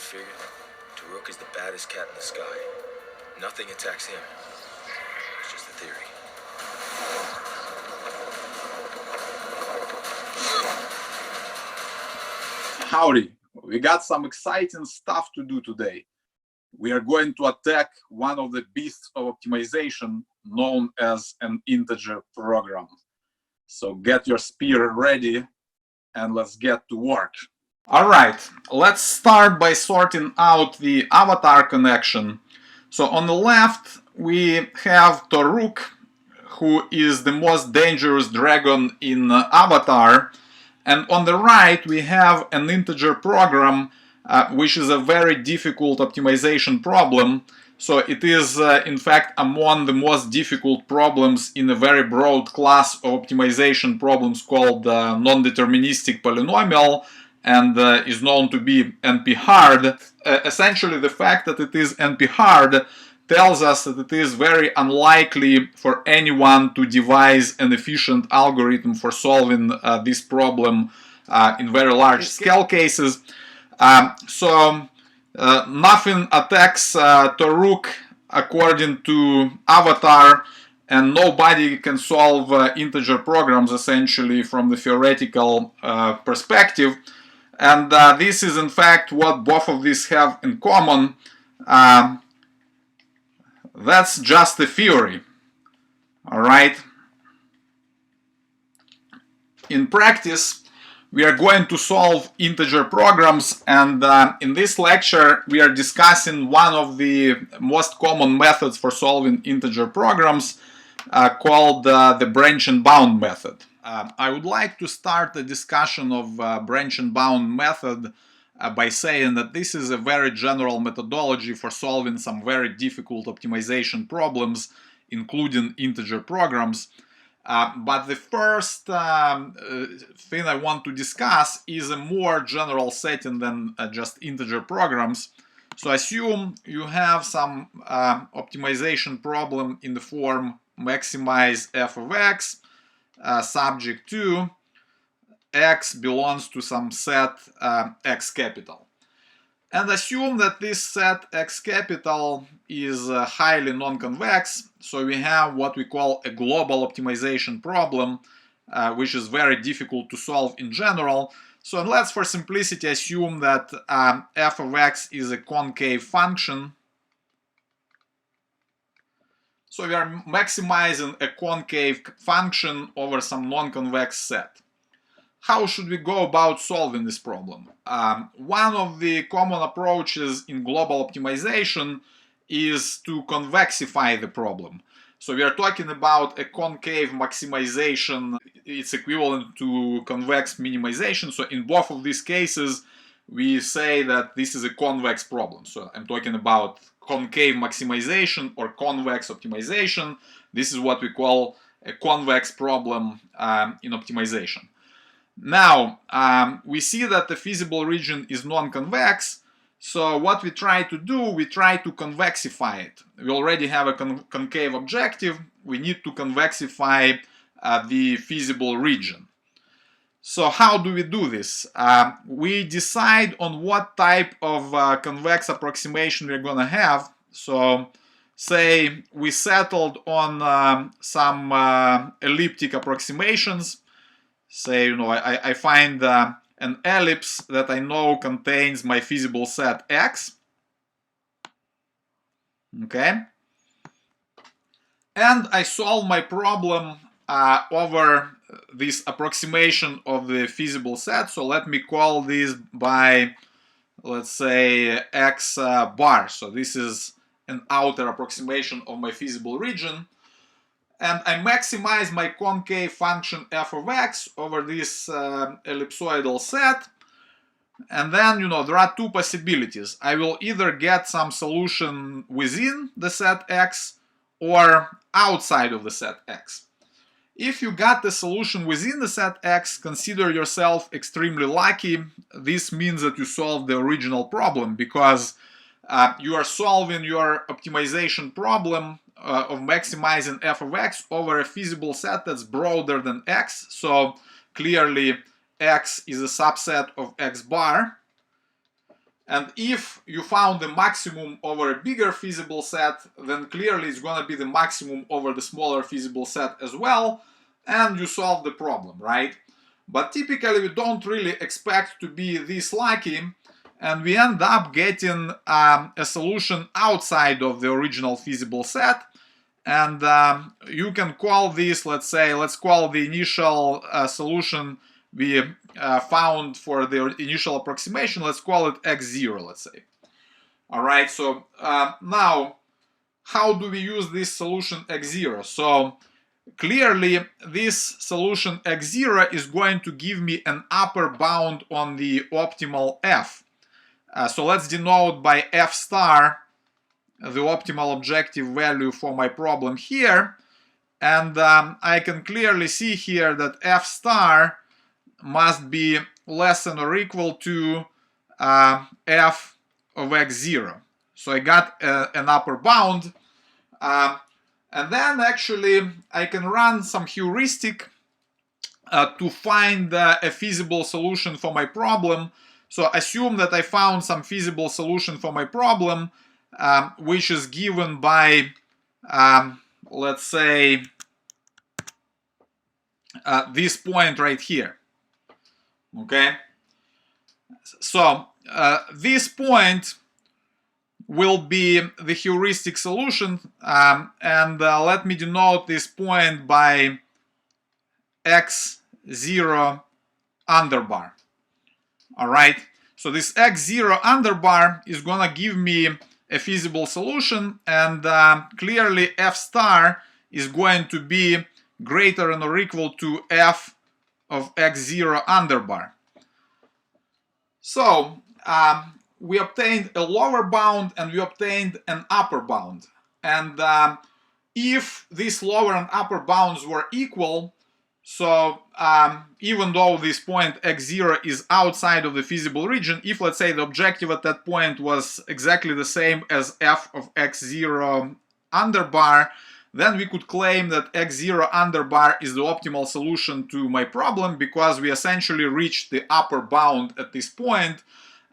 figured, Taruk is the baddest cat in the sky. Nothing attacks him. It's just a theory. Howdy, we got some exciting stuff to do today. We are going to attack one of the beasts of optimization known as an integer program. So get your spear ready and let's get to work. All right, let's start by sorting out the avatar connection. So on the left, we have Taruk, who is the most dangerous dragon in Avatar. And on the right, we have an integer program, which is a very difficult optimization problem. So it is, in fact, among the most difficult problems in a very broad class of optimization problems called non-deterministic polynomial, and is known to be NP-hard. Essentially, the fact that it is NP-hard tells us that it is very unlikely for anyone to devise an efficient algorithm for solving this problem in very large scale cases. So nothing attacks Taruk according to Avatar, and nobody can solve integer programs essentially from the theoretical perspective. And this is in fact what both of these have in common. That's just a theory, all right? In practice, we are going to solve integer programs, and in this lecture, we are discussing one of the most common methods for solving integer programs called the branch and bound method. I would like to start the discussion of branch and bound method by saying that this is a very general methodology for solving some very difficult optimization problems, including integer programs. But the first thing I want to discuss is a more general setting than just integer programs. So assume you have some optimization problem in the form maximize f of x, subject to x belongs to some set x capital. And assume that this set x capital is highly non-convex, so we have what we call a global optimization problem, which is very difficult to solve in general. So let's, for simplicity, assume that f of x is a concave function. So we are maximizing a concave function over some non-convex set. How should we go about solving this problem? One of the common approaches in global optimization is to convexify the problem. So we are talking about a concave maximization. It's equivalent to convex minimization. So in both of these cases, we say that this is a convex problem. So I'm talking about concave maximization or convex optimization. This is what we call a convex problem in optimization. Now, we see that the feasible region is non-convex, so what we try to do, we try to convexify it. We already have a concave objective, we need to convexify the feasible region. So how do we do this? We decide on what type of convex approximation we're going to have. So say we settled on some elliptic approximations. Say, I find an ellipse that I know contains my feasible set X. Okay. And I solve my problem over this approximation of the feasible set. So let me call this by, let's say, X bar. So this is an outer approximation of my feasible region. And I maximize my concave function f of x over this ellipsoidal set. And then, there are two possibilities. I will either get some solution within the set x or outside of the set x. If you got the solution within the set x, consider yourself extremely lucky. This means that you solved the original problem because you are solving your optimization problem of maximizing f of x over a feasible set that's broader than x. So clearly x is a subset of x bar. And if you found the maximum over a bigger feasible set, then clearly it's going to be the maximum over the smaller feasible set as well, and you solve the problem, right? But typically we don't really expect to be this lucky, and we end up getting a solution outside of the original feasible set. And you can call this, let's call the initial solution we found for the initial approximation, let's call it x0, let's say. All right, so now how do we use this solution x0? So clearly this solution x0 is going to give me an upper bound on the optimal f. So let's denote by f star the optimal objective value for my problem here. And I can clearly see here that f star must be less than or equal to f of x0. So I got an upper bound. And then actually I can run some heuristic to find a feasible solution for my problem. So assume that I found some feasible solution for my problem, which is given by, let's say, this point right here. Okay? So this point will be the heuristic solution, and let me denote this point by x0 underbar. All right, so this x0 underbar is gonna give me a feasible solution, and clearly f star is going to be greater than or equal to f of x0 underbar. So we obtained a lower bound and we obtained an upper bound. And if these lower and upper bounds were equal, so even though this point x0 is outside of the feasible region, if let's say the objective at that point was exactly the same as f of x0 underbar, then we could claim that x0 underbar is the optimal solution to my problem, because we essentially reached the upper bound at this point,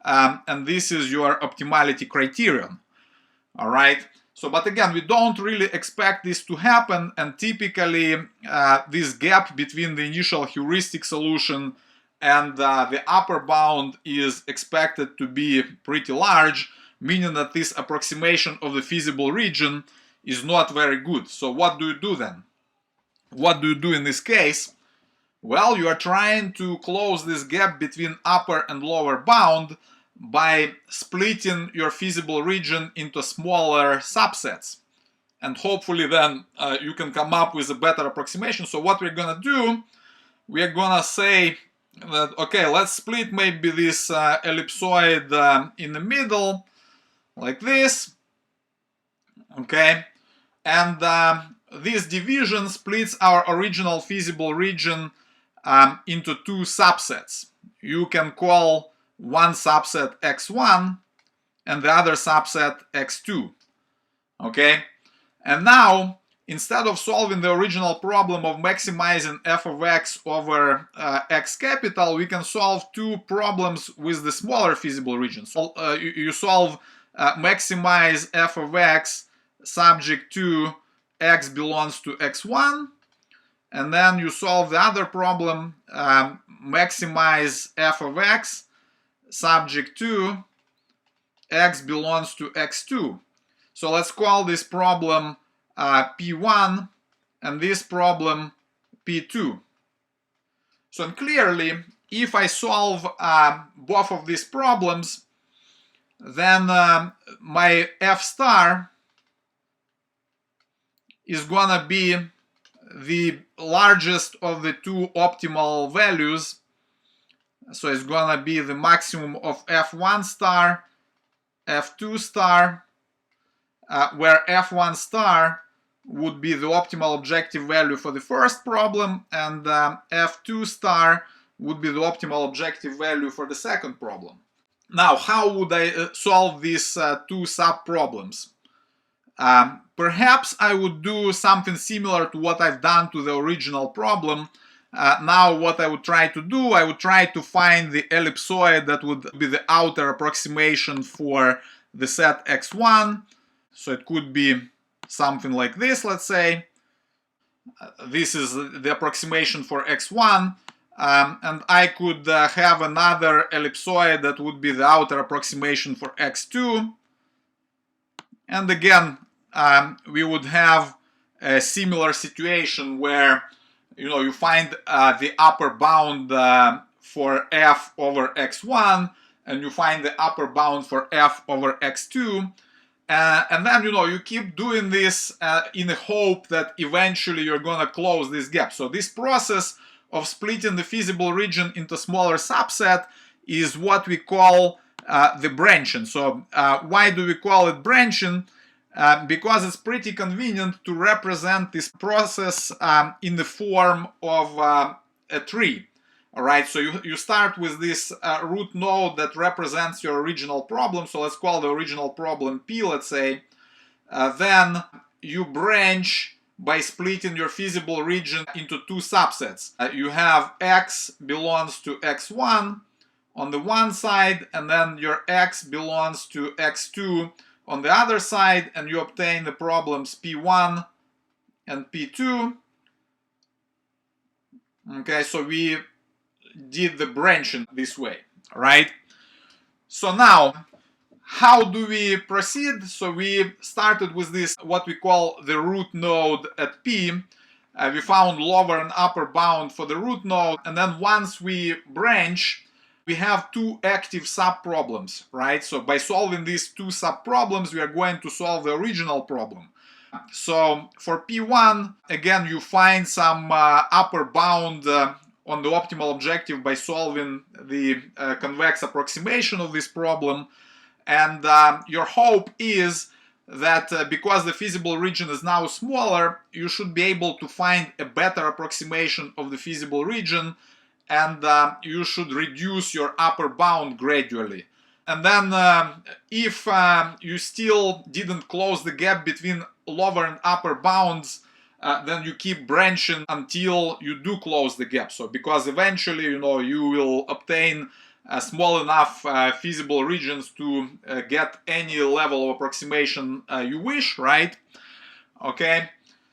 and this is your optimality criterion. All right. So, but again, we don't really expect this to happen, and typically this gap between the initial heuristic solution and the upper bound is expected to be pretty large, meaning that this approximation of the feasible region is not very good. So what do you do then? What do you do in this case? Well, you are trying to close this gap between upper and lower bound by splitting your feasible region into smaller subsets. And hopefully then you can come up with a better approximation. So what we're gonna do, we're gonna say that, okay, let's split maybe this ellipsoid in the middle, like this, okay? And this division splits our original feasible region into two subsets. You can call one subset x1 and the other subset x2. Okay? And now, instead of solving the original problem of maximizing f of x over x capital, we can solve two problems with the smaller feasible region. So you solve maximize f of x subject to x belongs to x1, and then you solve the other problem, maximize f of x subject to x belongs to x2. So let's call this problem P1 and this problem P2. So clearly, if I solve both of these problems, then my f star is gonna be the largest of the two optimal values. So it's gonna be the maximum of f1 star, f2 star, where f1 star would be the optimal objective value for the first problem, and f2 star would be the optimal objective value for the second problem. Now, how would I solve these two sub-problems? Perhaps I would do something similar to what I've done to the original problem, Now what I would try to do, I would try to find the ellipsoid that would be the outer approximation for the set x1. So it could be something like this, let's say. This is the approximation for x1. And I could have another ellipsoid that would be the outer approximation for x2. And again, we would have a similar situation where you find the upper bound for f over x1, and you find the upper bound for f over x2. And then you keep doing this in the hope that eventually you're gonna close this gap. So this process of splitting the feasible region into smaller subset is what we call the branching. So why do we call it branching? Because it's pretty convenient to represent this process in the form of a tree. All right, so you start with this root node that represents your original problem. So let's call the original problem P, let's say. Then you branch by splitting your feasible region into two subsets. You have x belongs to x1 on the one side, and then your x belongs to x2 on the other side, and you obtain the problems P1 and P2. Okay, so we did the branching this way, right? So now, how do we proceed? So we started with this, what we call the root node at P. We found lower and upper bound for the root node, and then once we branch, we have two active sub-problems, right? So by solving these two sub-problems, we are going to solve the original problem. So for P1, again, you find some upper bound on the optimal objective by solving the convex approximation of this problem. And your hope is that because the feasible region is now smaller, you should be able to find a better approximation of the feasible region, and you should reduce your upper bound gradually. And then if you still didn't close the gap between lower and upper bounds, then you keep branching until you do close the gap. So because eventually you will obtain small enough feasible regions to get any level of approximation you wish, right? Okay.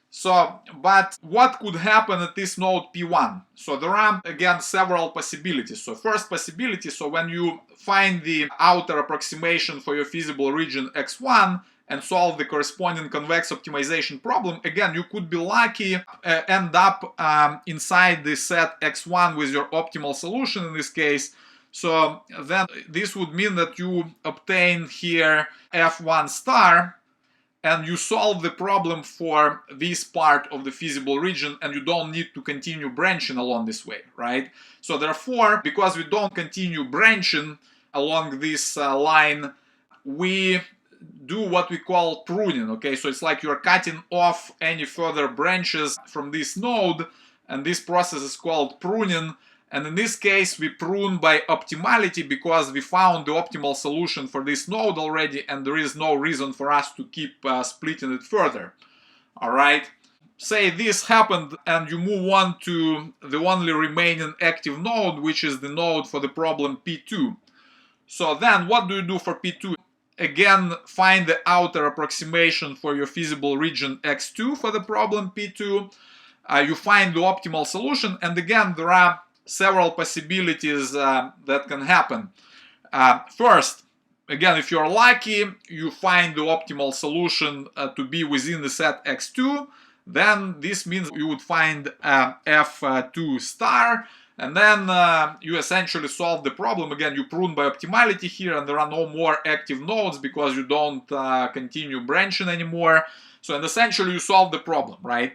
So, but what could happen at this node P1? So there are, again, several possibilities. So first possibility, so when you find the outer approximation for your feasible region x1 and solve the corresponding convex optimization problem, again, you could be lucky, end up inside the set x1 with your optimal solution in this case. So then this would mean that you obtain here f1 star, and you solve the problem for this part of the feasible region, and you don't need to continue branching along this way, right? So therefore, because we don't continue branching along this line, we do what we call pruning, okay? So it's like you're cutting off any further branches from this node, and this process is called pruning. And in this case, we prune by optimality because we found the optimal solution for this node already, and there is no reason for us to keep splitting it further. All right. Say this happened and you move on to the only remaining active node, which is the node for the problem P2. So then what do you do for P2? Again, find the outer approximation for your feasible region x2 for the problem P2. You find the optimal solution, and again, there are several possibilities that can happen. First, again, if you're lucky, you find the optimal solution to be within the set x2, then this means you would find f2 star, and then you essentially solve the problem. Again, you prune by optimality here, and there are no more active nodes because you don't continue branching anymore. So, and essentially you solve the problem, right?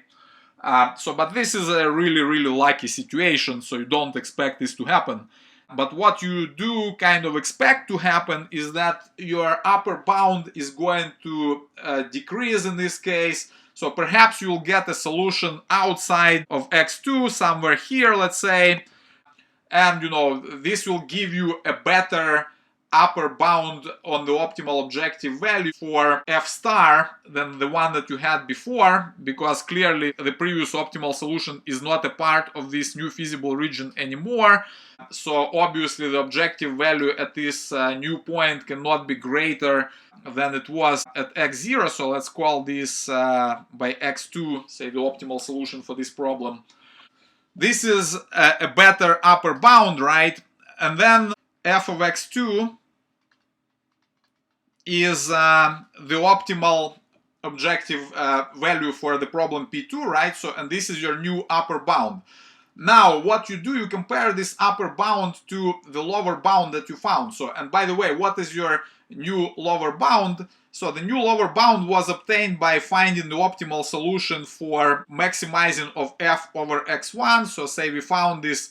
But this is a really, really lucky situation, so you don't expect this to happen. But what you do kind of expect to happen is that your upper bound is going to decrease in this case. So perhaps you'll get a solution outside of x2, somewhere here, let's say. And this will give you a better upper bound on the optimal objective value for f star than the one that you had before, because clearly the previous optimal solution is not a part of this new feasible region anymore. So obviously the objective value at this new point cannot be greater than it was at x0. So let's call this by x2, say the optimal solution for this problem. This is a better upper bound, right? And then f of x2 is the optimal objective value for the problem P2, right? So, and this is your new upper bound. Now, what you do, you compare this upper bound to the lower bound that you found. So, and by the way, what is your new lower bound? So the new lower bound was obtained by finding the optimal solution for maximizing of f over x1. So say we found this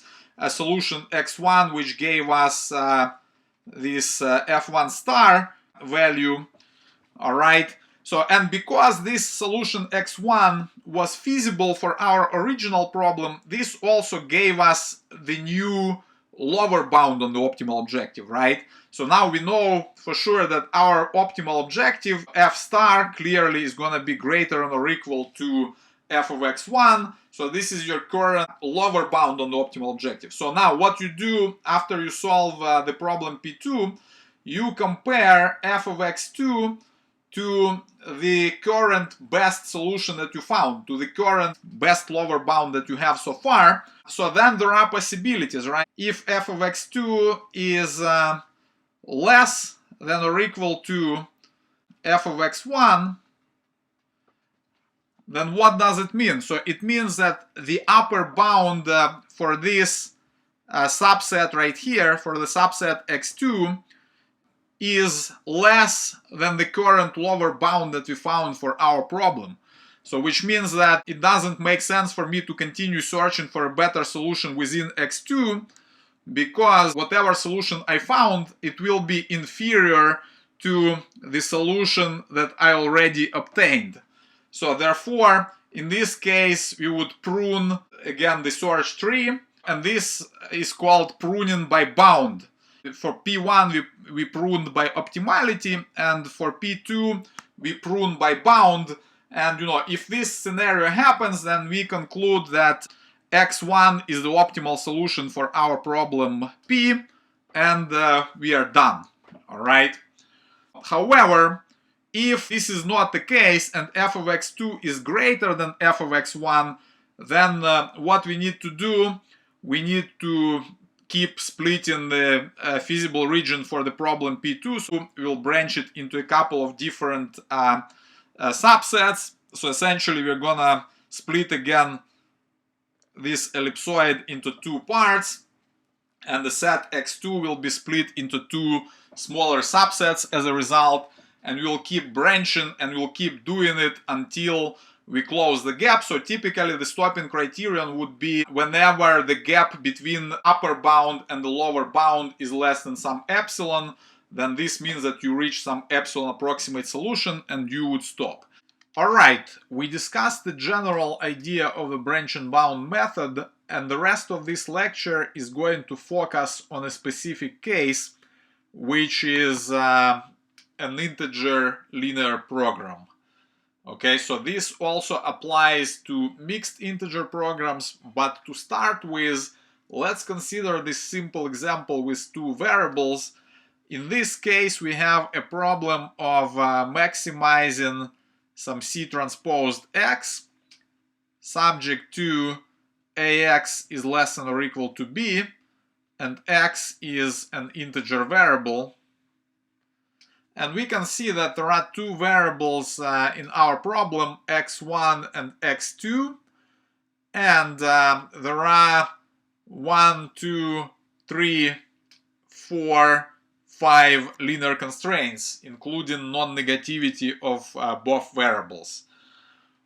solution x1, which gave us this f1 star value. All right. So, and because this solution x1 was feasible for our original problem, this also gave us the new lower bound on the optimal objective, right? So now we know for sure that our optimal objective, f star, clearly is going to be greater than or equal to f of x1. So this is your current lower bound on the optimal objective. So now what you do after you solve the problem P2, you compare f of x2 to the current best solution that you found, to the current best lower bound that you have so far. So then there are possibilities, right? If f of x2 is less than or equal to f of x1, then what does it mean? So it means that the upper bound for this subset right here, for the subset x2, is less than the current lower bound that we found for our problem. So which means that it doesn't make sense for me to continue searching for a better solution within x2, because whatever solution I found, it will be inferior to the solution that I already obtained. So therefore, in this case, we would prune again the search tree, and this is called pruning by bound. For P1 we pruned by optimality, and for P2 we prune by bound. And you know, if this scenario happens, then we conclude that x1 is the optimal solution for our problem P, and we are done. All right. However, if this is not the case and f of x2 is greater than f of x1, then what we need to do, we need to keep splitting the feasible region for the problem P2. So we'll branch it into a couple of different subsets. So essentially we're gonna split again this ellipsoid into two parts, and the set x2 will be split into two smaller subsets as a result, and we'll keep branching and we'll keep doing it until we close the gap. So typically the stopping criterion would be whenever the gap between upper bound and the lower bound is less than some epsilon, then this means that you reach some epsilon approximate solution and you would stop. Alright, we discussed the general idea of the branch and bound method, and the rest of this lecture is going to focus on a specific case, which is an integer linear program. Okay, so this also applies to mixed integer programs, but to start with, let's consider this simple example with two variables. In this case, we have a problem of maximizing some C transposed x, subject to ax is less than or equal to b, and x is an integer variable. And we can see that there are two variables in our problem, x1 and x2, and there are 1, 2, 3, 4, 5 linear constraints, including non-negativity of both variables.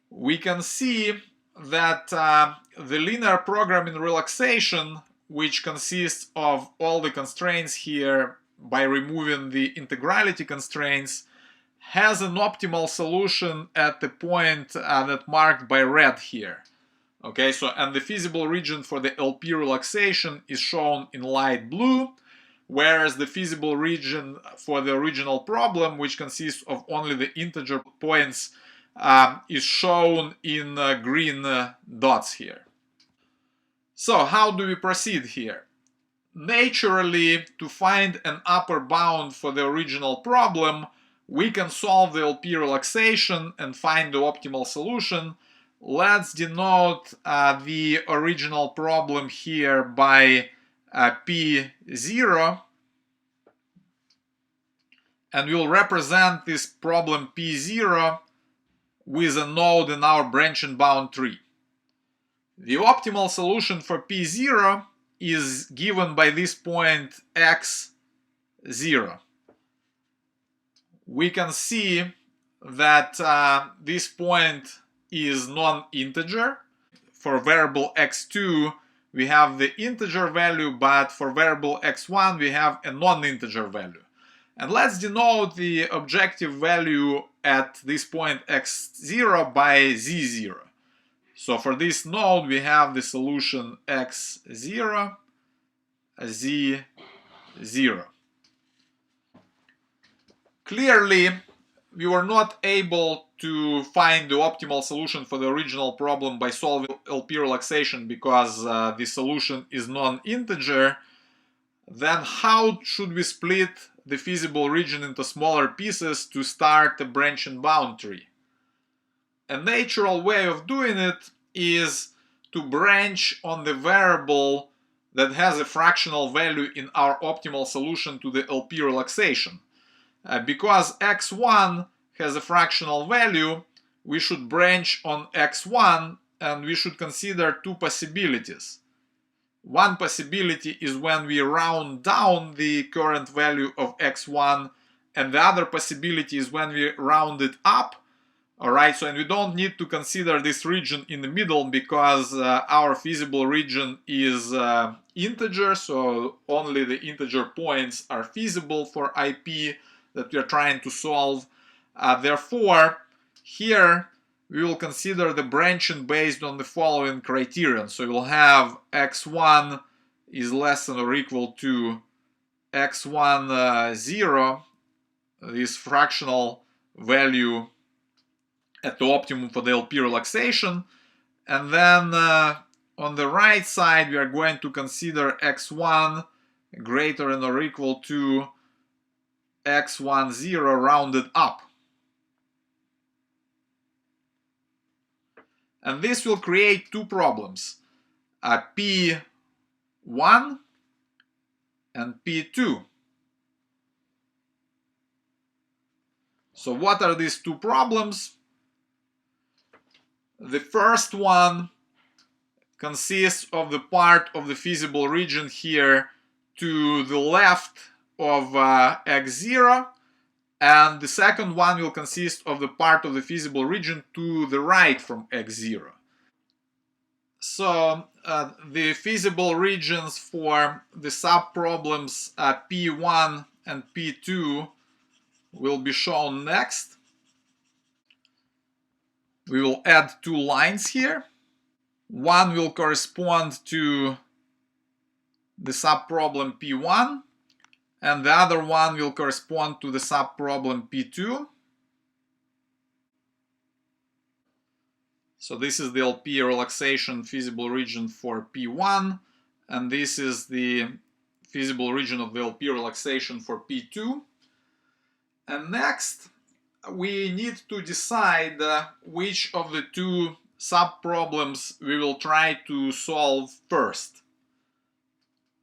We can see that the linear programming relaxation, which consists of all the constraints here by removing the integrality constraints, has an optimal solution at the point that marked by red here. Okay, so and the feasible region for the LP relaxation is shown in light blue. whereas the feasible region for the original problem, which consists of only the integer points, is shown in green dots here. So how do we proceed here? Naturally, to find an upper bound for the original problem, we can solve the LP relaxation and find the optimal solution. Let's denote the original problem here by P0, and we'll represent this problem P0 with a node in our branch and bound tree. The optimal solution for P0 is given by this point x0. We can see that this point is non-integer. For variable x2 we have the integer value, but for variable x1 we have a non-integer value. And let's denote the objective value at this point x0 by z0. So for this node we have the solution x0, z0. Clearly, we were not able to find the optimal solution for the original problem by solving LP relaxation because the solution is non-integer. Then how should we split the feasible region into smaller pieces to start a branch and bound tree? A natural way of doing it is to branch on the variable that has a fractional value in our optimal solution to the LP relaxation. Because x1 has a fractional value, we should branch on x1 and we should consider two possibilities. One possibility is when we round down the current value of x1, and the other possibility is when we round it up. Alright, so and we don't need to consider this region in the middle because our feasible region is integer, so only the integer points are feasible for IP that we are trying to solve. Therefore, here we will consider the branching based on the following criterion. So we'll have x1 is less than or equal to x1 0, this fractional value at the optimum for the LP relaxation. And then on the right side we are going to consider x1 greater than or equal to x1 0 rounded up. And this will create two problems, P1 and P2. So what are these two problems? The first one consists of the part of the feasible region here to the left of x0, and the second one will consist of the part of the feasible region to the right from x0. So the feasible regions for the subproblems P1 and P2 will be shown next. We will add two lines here. One will correspond to the subproblem P1, and the other one will correspond to the subproblem P2. So this is the LP relaxation feasible region for P1, and this is the feasible region of the LP relaxation for P2. And next, we need to decide which of the two subproblems we will try to solve first.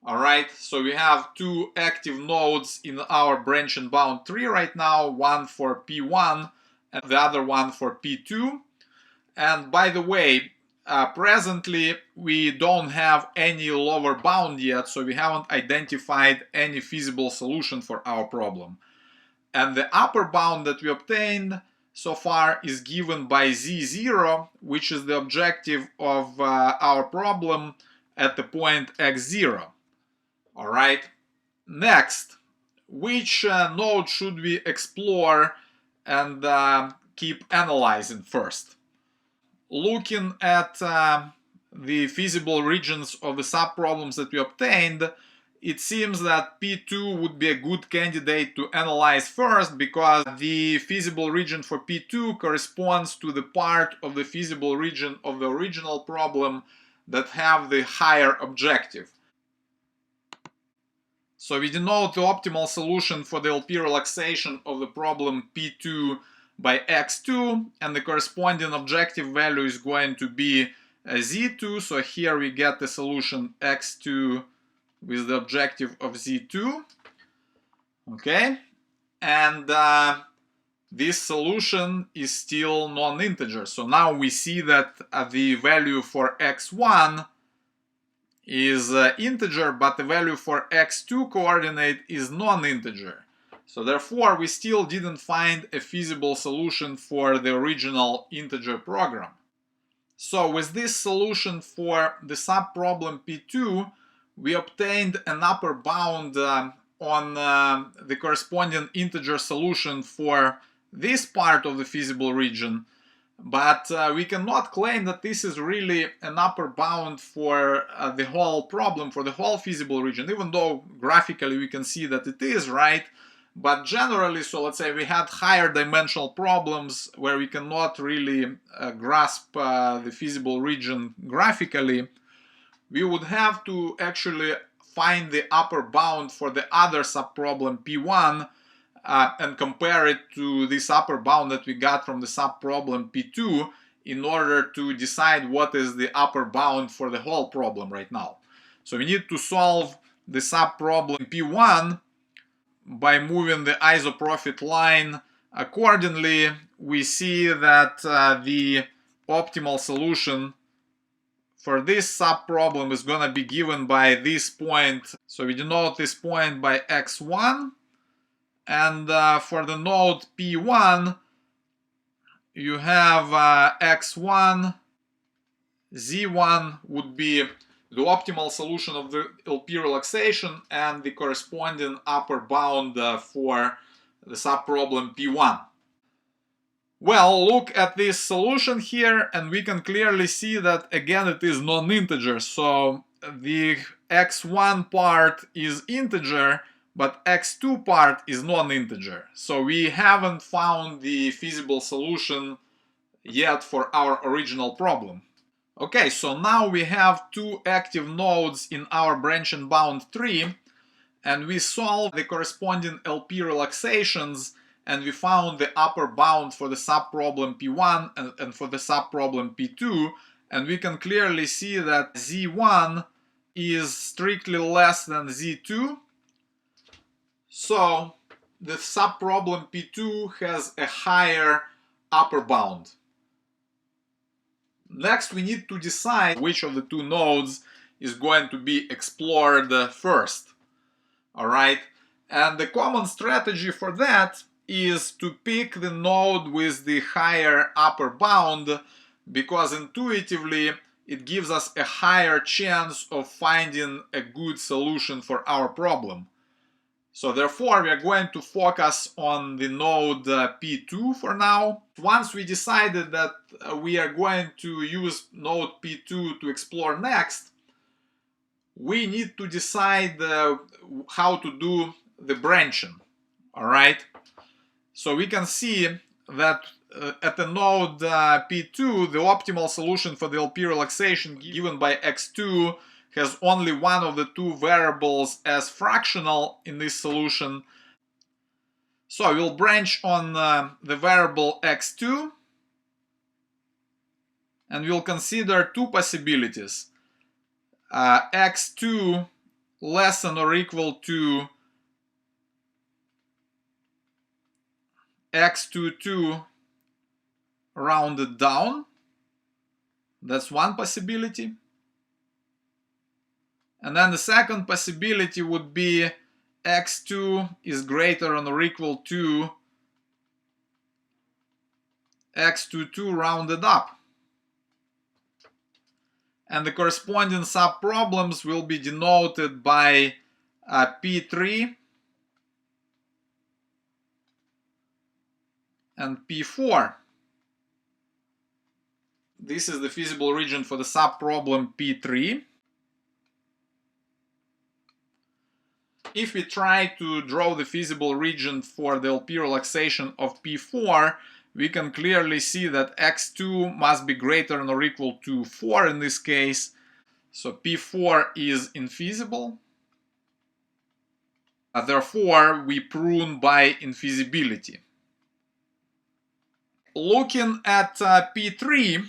Alright, so we have two active nodes in our branch and bound tree right now, one for P1 and the other one for P2. And by the way, presently we don't have any lower bound yet, so we haven't identified any feasible solution for our problem. And the upper bound that we obtained so far is given by z0, which is the objective of our problem at the point x0. Alright, next, which node should we explore and keep analyzing first? Looking at the feasible regions of the subproblems that we obtained, it seems that P2 would be a good candidate to analyze first, because the feasible region for P2 corresponds to the part of the feasible region of the original problem that have the higher objective. So we denote the optimal solution for the LP relaxation of the problem P2 by x2, and the corresponding objective value is going to be z2. So here we get the solution x2 with the objective of z2. Okay, and this solution is still non-integer. So now we see that the value for x1 is integer, but the value for x2 coordinate is non-integer. So therefore we still didn't find a feasible solution for the original integer program. So with this solution for the subproblem P2, we obtained an upper bound on the corresponding integer solution for this part of the feasible region, but we cannot claim that this is really an upper bound for the whole problem, for the whole feasible region, even though graphically we can see that it is, right? But generally, so let's say we had higher dimensional problems where we cannot really grasp the feasible region graphically, we would have to actually find the upper bound for the other subproblem P1 and compare it to this upper bound that we got from the subproblem P2 in order to decide what is the upper bound for the whole problem right now. So we need to solve the subproblem P1 by moving the isoprofit line accordingly. We see that the optimal solution for this subproblem is going to be given by this point. So we denote this point by x1. And for the node P1, you have x1, z1 would be the optimal solution of the LP relaxation and the corresponding upper bound for the subproblem P1. Well, look at this solution here, and we can clearly see that again it is non-integer. So the x1 part is integer, but x2 part is non-integer. So we haven't found the feasible solution yet for our original problem. Okay, so now we have two active nodes in our branch and bound tree, and we solve the corresponding LP relaxations, and we found the upper bound for the subproblem P1 and for the subproblem P2, and we can clearly see that Z1 is strictly less than Z2. So the subproblem P2 has a higher upper bound. Next, we need to decide which of the two nodes is going to be explored first. All right, and the common strategy for that is to pick the node with the higher upper bound, because intuitively it gives us a higher chance of finding a good solution for our problem. So therefore we are going to focus on the node P2 for now. Once we decided that we are going to use node P2 to explore next, we need to decide how to do the branching. All right, so we can see that at the node P2, the optimal solution for the LP relaxation given by x2 has only one of the two variables as fractional in this solution. So we'll branch on the variable x2, and we'll consider two possibilities. X2 less than or equal to x22 rounded down. That's one possibility. And then the second possibility would be x2 is greater than or equal to x22 rounded up. And the corresponding subproblems will be denoted by P3 and P4. This is the feasible region for the subproblem P3. if we try to draw the feasible region for the LP relaxation of P4, we can clearly see that x2 must be greater than or equal to 4 in this case. So P4 is infeasible. Therefore, we prune by infeasibility. Looking at P3,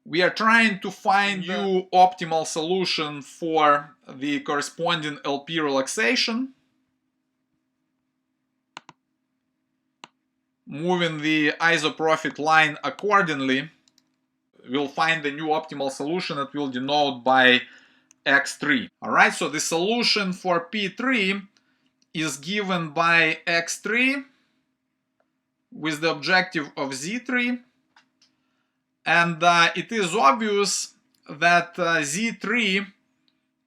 we are trying to find new optimal solution for the corresponding LP relaxation. Moving the isoprofit line accordingly, we'll find the new optimal solution that we'll denote by x3. Alright, so the solution for P3 is given by x3 with the objective of z3, and it is obvious that z3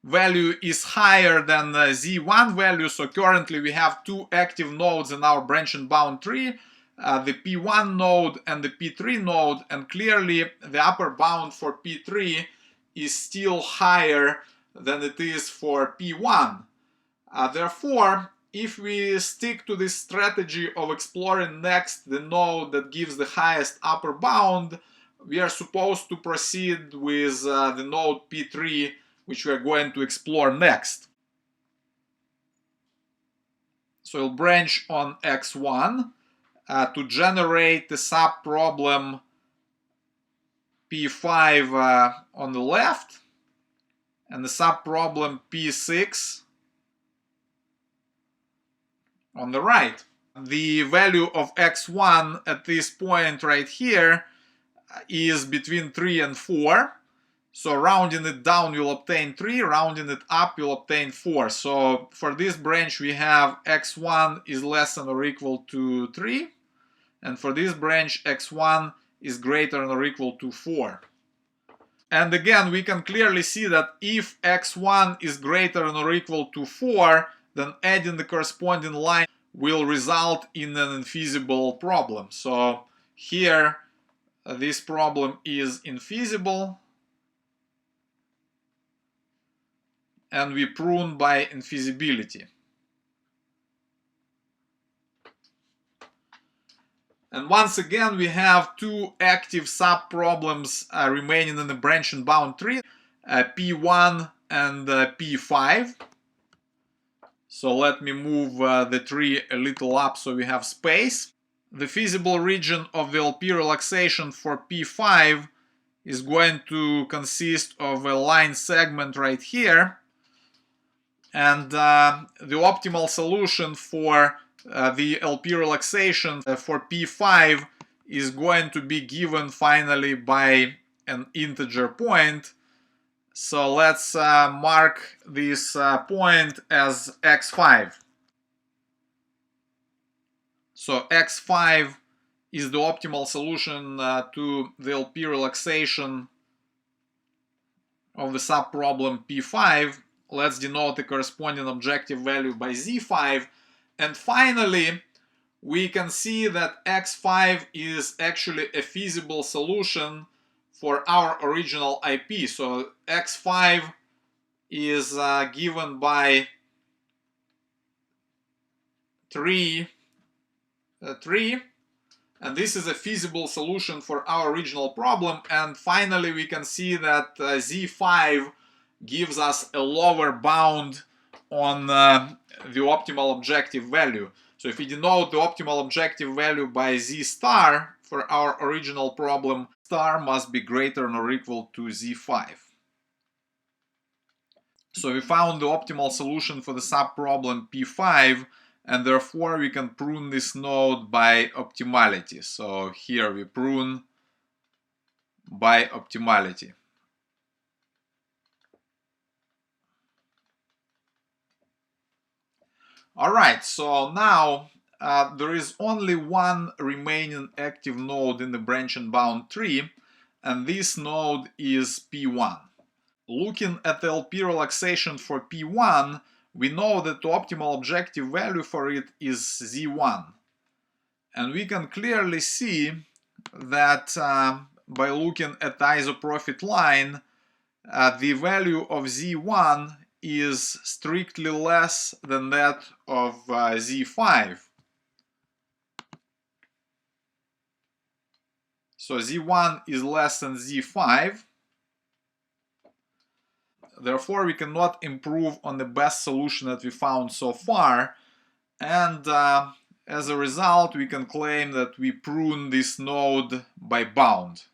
value is higher than z1 value, so currently we have two active nodes in our branch and bound tree, the P1 node and the P3 node, and clearly the upper bound for P3 is still higher than it is for P1. Therefore, if we stick to this strategy of exploring next the node that gives the highest upper bound, we are supposed to proceed with the node P3, which we are going to explore next. So we'll branch on x1 to generate the subproblem P5 on the left and the subproblem P6 on the right. The value of x1 at this point right here is between 3 and 4. So rounding it down, you'll obtain 3. Rounding it up, you'll obtain 4. So for this branch, we have x1 is less than or equal to 3. And for this branch, x1 is greater than or equal to 4. And again, we can clearly see that if x1 is greater than or equal to 4, then adding the corresponding line will result in an infeasible problem. So here, this problem is infeasible, and we prune by infeasibility. And once again, we have two active subproblems remaining in the branch and bound tree, P1 and P5. So let me move the tree a little up so we have space. The feasible region of the LP relaxation for P5 is going to consist of a line segment right here. And the optimal solution for the LP relaxation for P5 is going to be given finally by an integer point. So let's mark this point as x5. So x5 is the optimal solution to the LP relaxation of the subproblem P5. Let's denote the corresponding objective value by z5. And finally, we can see that x5 is actually a feasible solution for our original IP. So x5 is given by 3, and this is a feasible solution for our original problem. And finally, we can see that z5 gives us a lower bound on the optimal objective value. So if we denote the optimal objective value by z star for our original problem, star must be greater than or equal to z5. So we found the optimal solution for the subproblem P5, and therefore we can prune this node by optimality. So here we prune by optimality. Alright, so now there is only one remaining active node in the branch and bound tree, and this node is P1. Looking at the LP relaxation for P1, we know that the optimal objective value for it is Z1. And we can clearly see that by looking at the isoprofit line, the value of Z1 is strictly less than that of Z5. So Z1 is less than Z5. Therefore, we cannot improve on the best solution that we found so far. And as a result, we can claim that we prune this node by bound.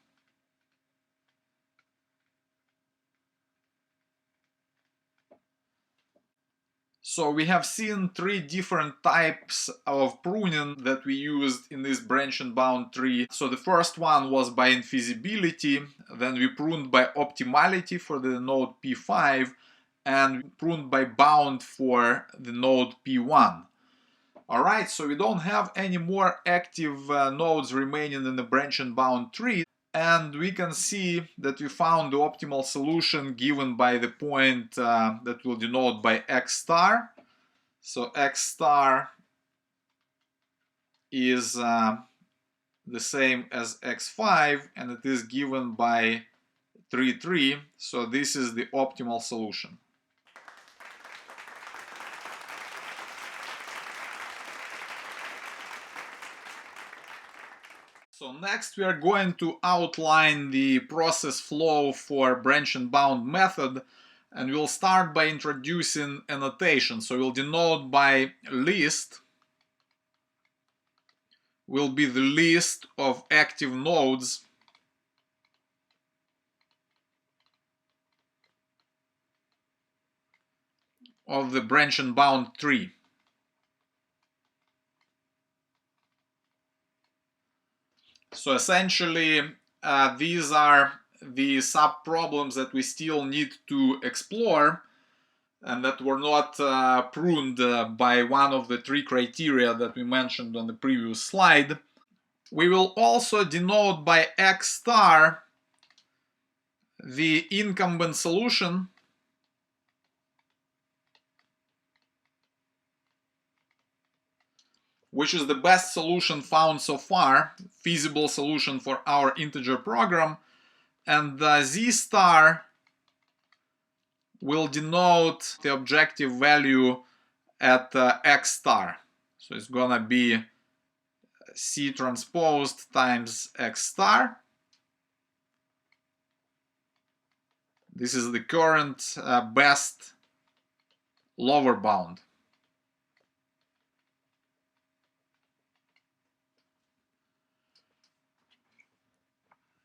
So we have seen three different types of pruning that we used in this branch and bound tree. So the first one was by infeasibility, then we pruned by optimality for the node P5, and pruned by bound for the node P1. Alright, so we don't have any more active nodes remaining in the branch and bound tree. And we can see that we found the optimal solution given by the point that we'll denote by X star. So X star is the same as X5, and it is given by 3, 3. So this is the optimal solution. So next we are going to outline the process flow for branch and bound method, and we'll start by introducing a notation. So we'll denote by list will be the list of active nodes of the branch and bound tree. So essentially, these are the sub-problems that we still need to explore and that were not pruned by one of the three criteria that we mentioned on the previous slide. We will also denote by X star the incumbent solution, which is the best solution found so far, feasible solution for our integer program, and Z star will denote the objective value at X star. So it's gonna be C transposed times X star. This is the current best lower bound.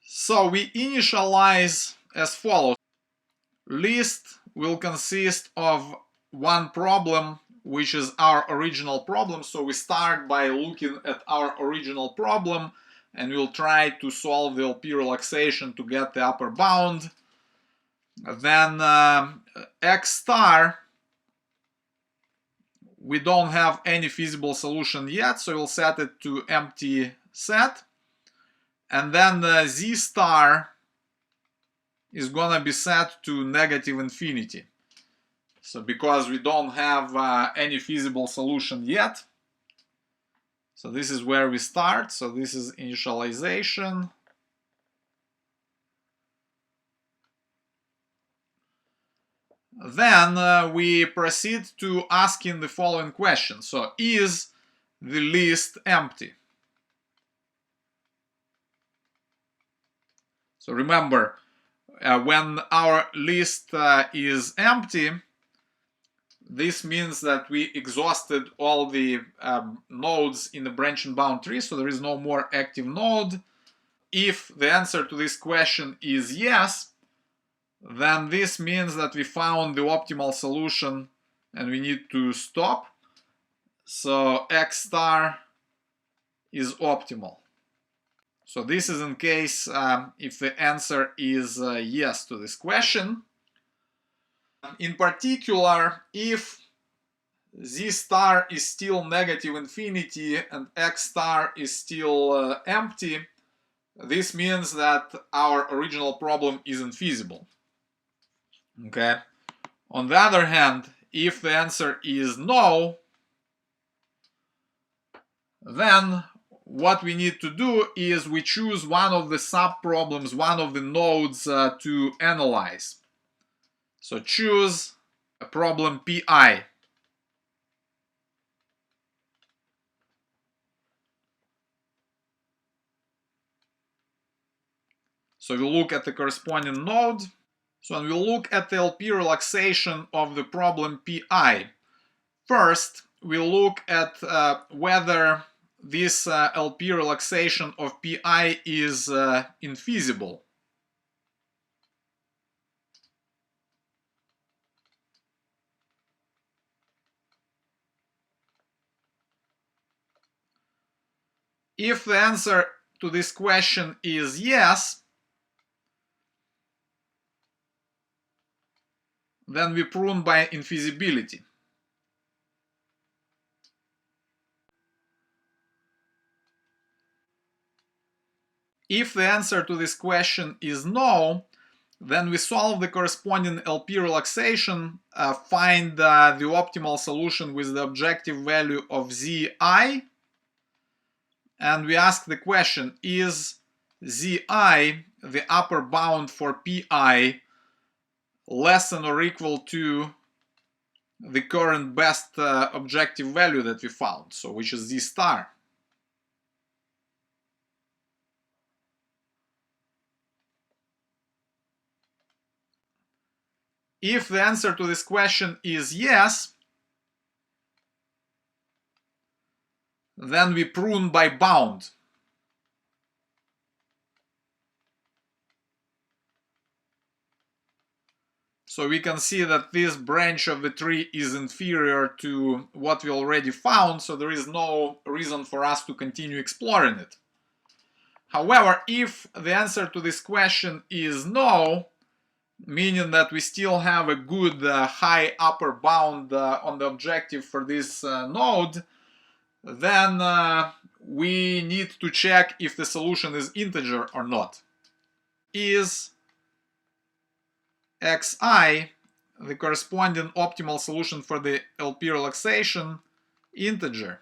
So we initialize as follows. List will consist of one problem, which is our original problem. So we start by looking at our original problem and we'll try to solve the LP relaxation to get the upper bound. Then X star, we don't have any feasible solution yet, so we'll set it to empty set. And then Z star is gonna be set to negative infinity. So because we don't have any feasible solution yet. So this is where we start. So this is initialization. Then we proceed to asking the following question. So is the list empty? So remember, when our list is empty, this means that we exhausted all the nodes in the branch and bound tree, so there is no more active node. If the answer to this question is yes, then this means that we found the optimal solution and we need to stop. So X star is optimal. So this is in case if the answer is yes to this question. In particular, if Z star is still negative infinity and X star is still empty, this means that our original problem isn't feasible. Okay. On the other hand, if the answer is no, then what we need to do is we choose one of the sub-problems, one of the nodes to analyze. So choose a problem PI. So we look at the corresponding node. So when we look at the LP relaxation of the problem PI, first we look at whether this LP relaxation of PI is infeasible. If the answer to this question is yes, then we prune by infeasibility. If the answer to this question is no, then we solve the corresponding LP relaxation, find the optimal solution with the objective value of Zi, and we ask the question, is Zi, the upper bound for PI, less than or equal to the current best objective value that we found, so which is Z star. If the answer to this question is yes, then we prune by bound. So we can see that this branch of the tree is inferior to what we already found, so there is no reason for us to continue exploring it. However, if the answer to this question is no, meaning that we still have a good high upper bound on the objective for this node, then we need to check if the solution is integer or not. Is xi, the corresponding optimal solution for the LP relaxation, integer?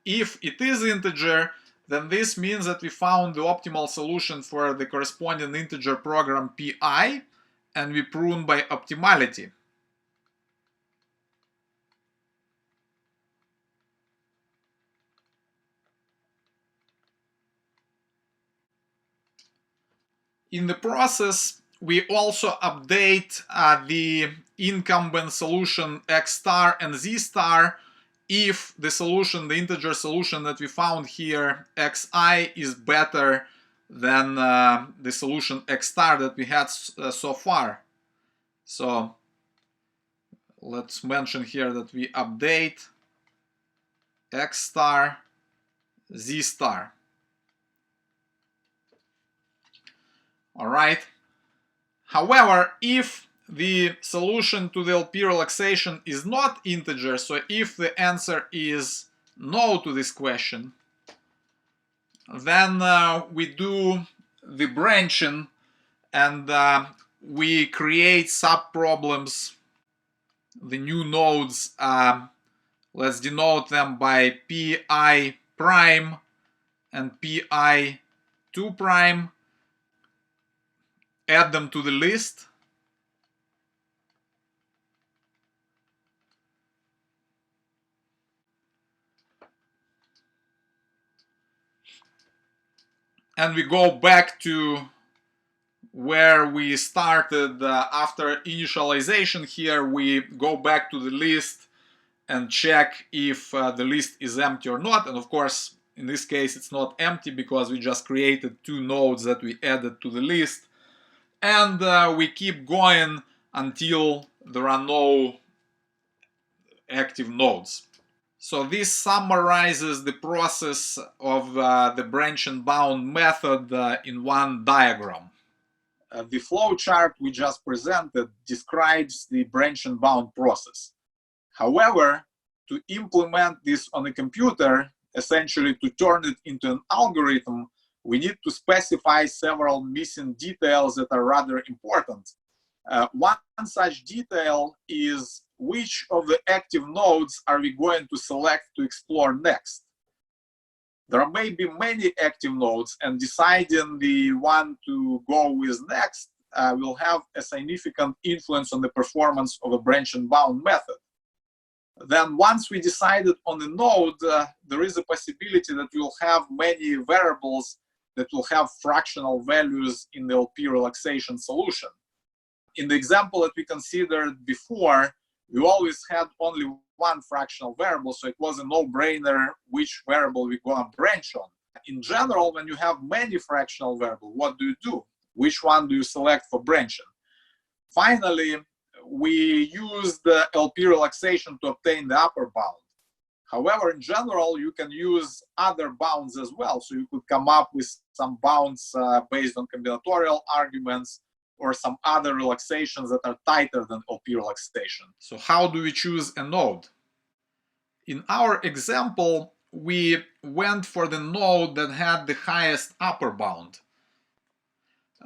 If it is integer, then this means that we found the optimal solution for the corresponding integer program PI, and we prune by optimality. In the process, we also update the incumbent solution x star and z star if the solution, the integer solution that we found here, xi, is better than the solution x star that we had so far. So let's mention here that we update x star, z star. All right. However, if the solution to the LP relaxation is not integer, so if the answer is no to this question, then we do the branching and we create sub-problems, the new nodes. Let's denote them by pi prime and pi 2 prime. Add them to the list. And we go back to where we started after initialization here. We go back to the list and check if the list is empty or not. And of course, in this case, it's not empty because we just created two nodes that we added to the list. And we keep going until there are no active nodes. So this summarizes the process of the branch and bound method in one diagram. The flow chart we just presented describes the branch and bound process. However, to implement this on a computer, essentially to turn it into an algorithm, we need to specify several missing details that are rather important. One such detail is which of the active nodes are we going to select to explore next. There may be many active nodes, and deciding the one to go with next will have a significant influence on the performance of a branch and bound method. Then once we decided on a node, there is a possibility that we'll have many variables that will have fractional values in the LP relaxation solution. In the example that we considered before, we always had only one fractional variable, so it was a no-brainer which variable we're going to branch on. In general, when you have many fractional variables, what do? Which one do you select for branching? Finally, we use the LP relaxation to obtain the upper bound. However, in general, you can use other bounds as well. So you could come up with some bounds based on combinatorial arguments or some other relaxations that are tighter than LP relaxation. So how do we choose a node? In our example, we went for the node that had the highest upper bound.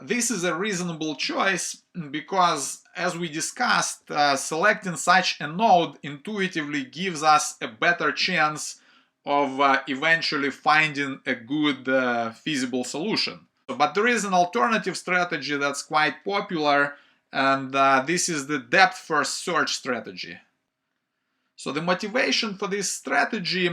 This is a reasonable choice because, as we discussed, selecting such a node intuitively gives us a better chance of eventually finding a good feasible solution. But there is an alternative strategy that's quite popular, and this is the depth-first search strategy. So the motivation for this strategy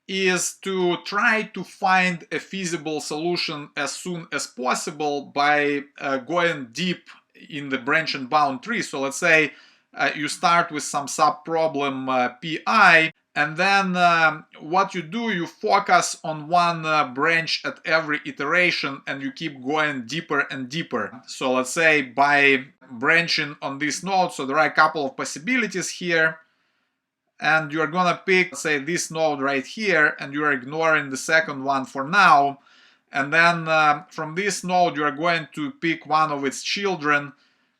is to try to find a feasible solution as soon as possible by going deep in the branch and bound tree. So let's say you start with some sub-problem PI, and then what you do, you focus on one branch at every iteration and you keep going deeper and deeper. So let's say by branching on this node, so there are a couple of possibilities here, and you're gonna pick, say, this node right here, and you're ignoring the second one for now. And then from this node, you're going to pick one of its children,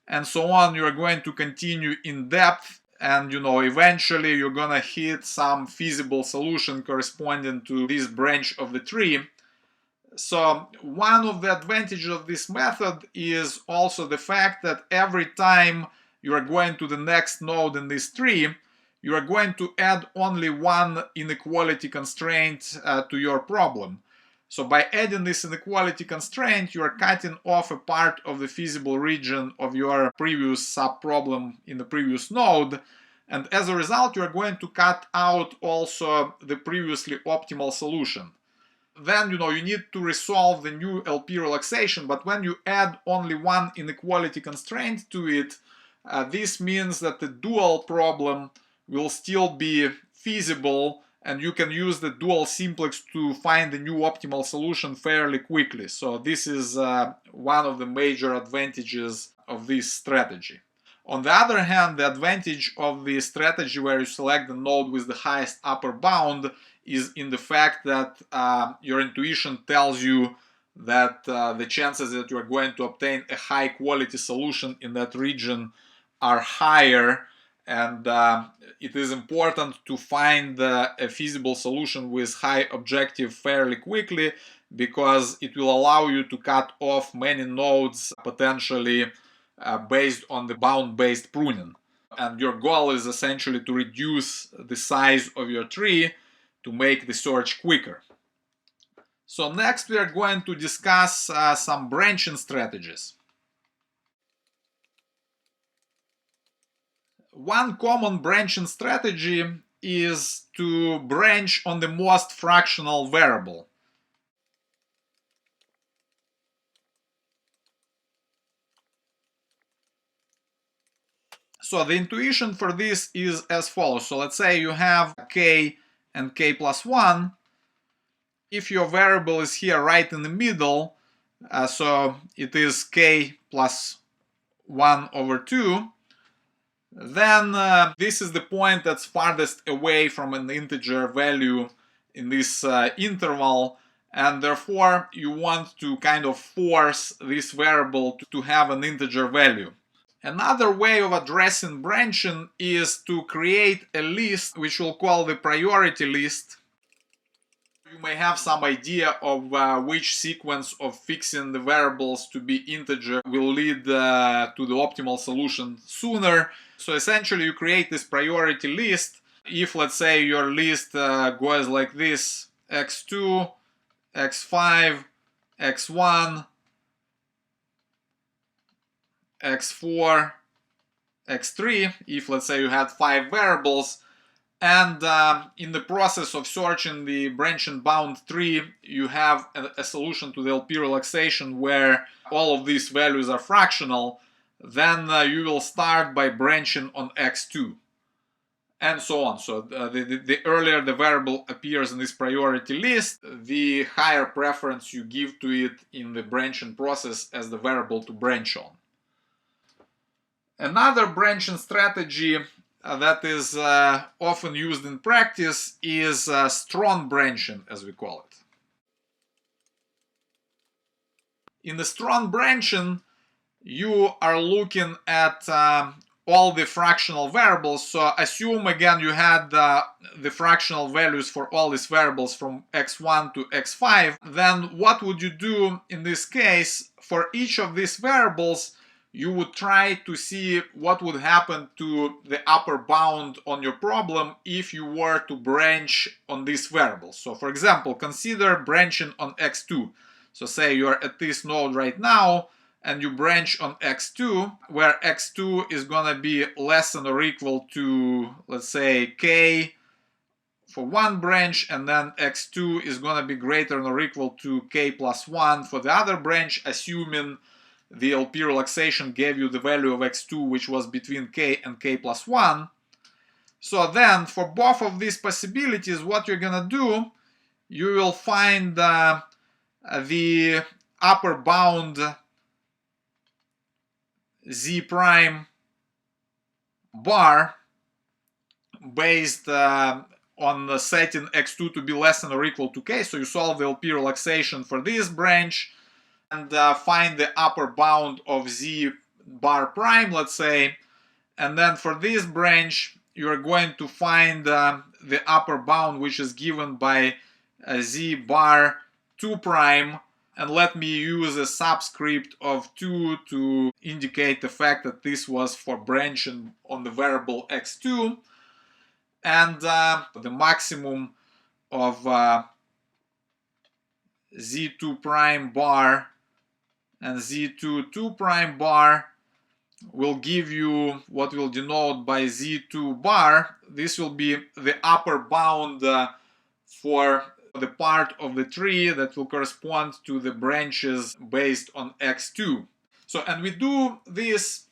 and so on. You're going to continue in depth, and eventually you're gonna hit some feasible solution corresponding to this branch of the tree. So one of the advantages of this method is also the fact that every time you are going to the next node in this tree, you are going to add only one inequality constraint to your problem. So by adding this inequality constraint, you are cutting off a part of the feasible region of your previous sub-problem in the previous node. And as a result, you are going to cut out also the previously optimal solution. Then, you need to resolve the new LP relaxation, but when you add only one inequality constraint to it, this means that the dual problem will still be feasible, and you can use the dual simplex to find the new optimal solution fairly quickly. So this is one of the major advantages of this strategy. On the other hand, the advantage of the strategy where you select the node with the highest upper bound is in the fact that your intuition tells you that the chances that you are going to obtain a high quality solution in that region are higher. And it is important to find a feasible solution with high objective fairly quickly, because it will allow you to cut off many nodes potentially based on the bound-based pruning. And your goal is essentially to reduce the size of your tree to make the search quicker. So next we are going to discuss some branching strategies. One common branching strategy is to branch on the most fractional variable. So the intuition for this is as follows. So let's say you have k and k plus 1. If your variable is here right in the middle, so it is k plus 1 over 2, then this is the point that's farthest away from an integer value in this interval, and therefore you want to kind of force this variable to have an integer value. Another way of addressing branching is to create a list which we'll call the priority list. You may have some idea of which sequence of fixing the variables to be integer will lead to the optimal solution sooner. So essentially you create this priority list. If, let's say, your list goes like this: x2, x5, x1, x4, x3, if let's say you had 5 variables, and in the process of searching the branch and bound tree, you have a solution to the LP relaxation where all of these values are fractional, then you will start by branching on x2, and so on. So the earlier the variable appears in this priority list, the higher preference you give to it in the branching process as the variable to branch on. Another branching strategy that is often used in practice is strong branching, as we call it. In the strong branching, you are looking at all the fractional variables. So assume again you had the fractional values for all these variables from x1 to x5. Then what would you do in this case? For each of these variables, you would try to see what would happen to the upper bound on your problem if you were to branch on these variables. So for example, consider branching on x2. So say you're at this node right now and you branch on x2, where x2 is gonna be less than or equal to, let's say, k for one branch, and then x2 is gonna be greater than or equal to k plus 1 for the other branch, assuming the LP relaxation gave you the value of x2 which was between k and k plus 1. So then for both of these possibilities, what you're gonna do, you will find the upper bound z prime bar based on the setting x2 to be less than or equal to k. So you solve the LP relaxation for this branch and find the upper bound of z bar prime, let's say, and then for this branch you're going to find the upper bound which is given by z bar 2 prime, and let me use a subscript of 2 to indicate the fact that this was for branching on the variable x2, and the maximum of z2 prime bar and z2 2 prime bar will give you what will denote by z2 bar. This will be the upper bound for the part of the tree that will correspond to the branches based on x2. So, and we do this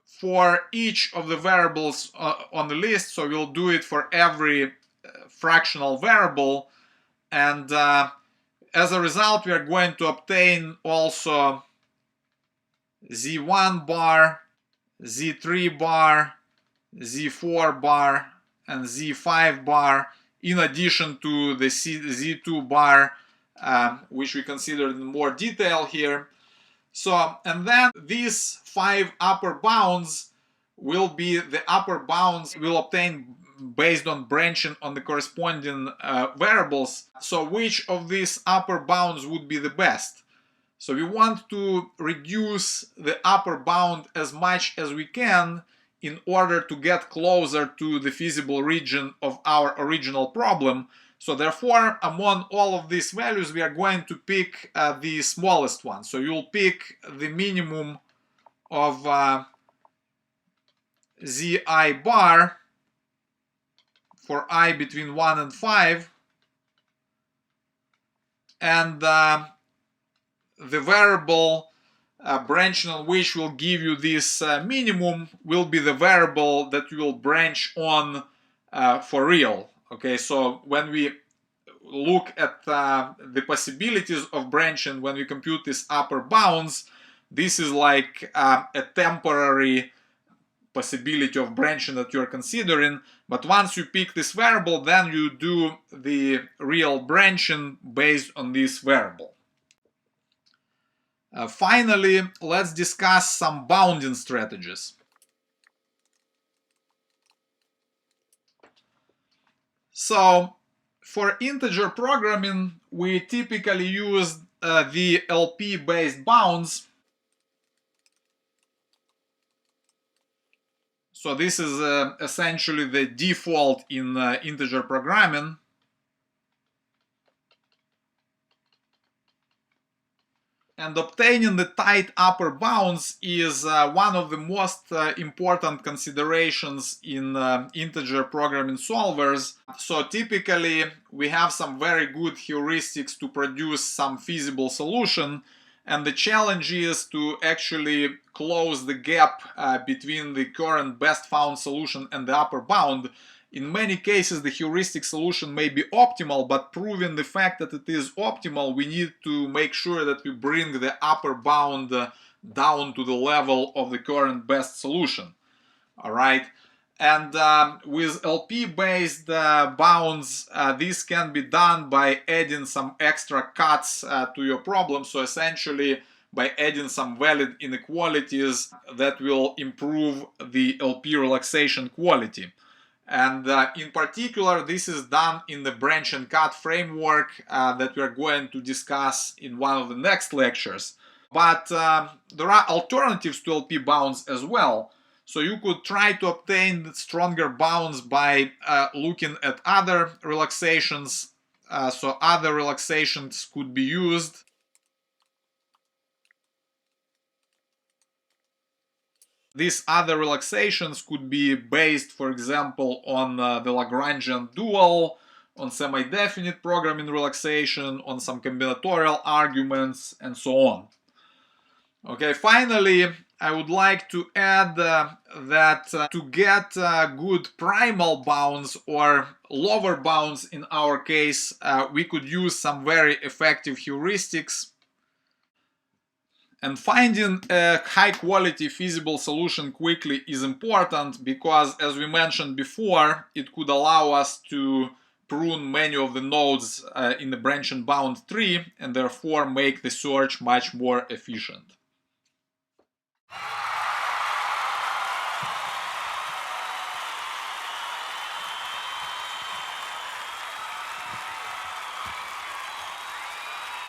for each of the variables on the list. So we'll do it for every fractional variable, and as a result we are going to obtain also z1 bar, z3 bar, z4 bar, and z5 bar, in addition to the z2 bar, which we considered in more detail here. So, and then these 5 upper bounds will be the upper bounds we'll obtain based on branching on the corresponding variables. So which of these upper bounds would be the best? So we want to reduce the upper bound as much as we can in order to get closer to the feasible region of our original problem. So therefore, among all of these values, we are going to pick the smallest one. So you'll pick the minimum of zi bar for I between 1 and 5, and the variable branching on which will give you this minimum will be the variable that you will branch on for real. Okay, so when we look at the possibilities of branching, when we compute these upper bounds, this is like a temporary possibility of branching that you're considering. But once you pick this variable, then you do the real branching based on this variable. Finally, let's discuss some bounding strategies. So, for integer programming, we typically use the LP-based bounds. So this is essentially the default in integer programming. And obtaining the tight upper bounds is one of the most important considerations in integer programming solvers. So typically we have some very good heuristics to produce some feasible solution, and the challenge is to actually close the gap between the current best found solution and the upper bound. In many cases, the heuristic solution may be optimal, but proving the fact that it is optimal, we need to make sure that we bring the upper bound down to the level of the current best solution. All right. And with LP-based bounds, this can be done by adding some extra cuts to your problem. So essentially, by adding some valid inequalities that will improve the LP relaxation quality. And in particular, this is done in the branch and cut framework that we are going to discuss in one of the next lectures. But there are alternatives to LP bounds as well. So you could try to obtain stronger bounds by looking at other relaxations. So other relaxations could be used. These other relaxations could be based, for example, on the Lagrangian dual, on semi-definite programming relaxation, on some combinatorial arguments, and so on. Okay, finally, I would like to add that to get good primal bounds or lower bounds in our case, we could use some very effective heuristics. And finding a high-quality feasible solution quickly is important because, as we mentioned before, it could allow us to prune many of the nodes in the branch and bound tree and therefore make the search much more efficient.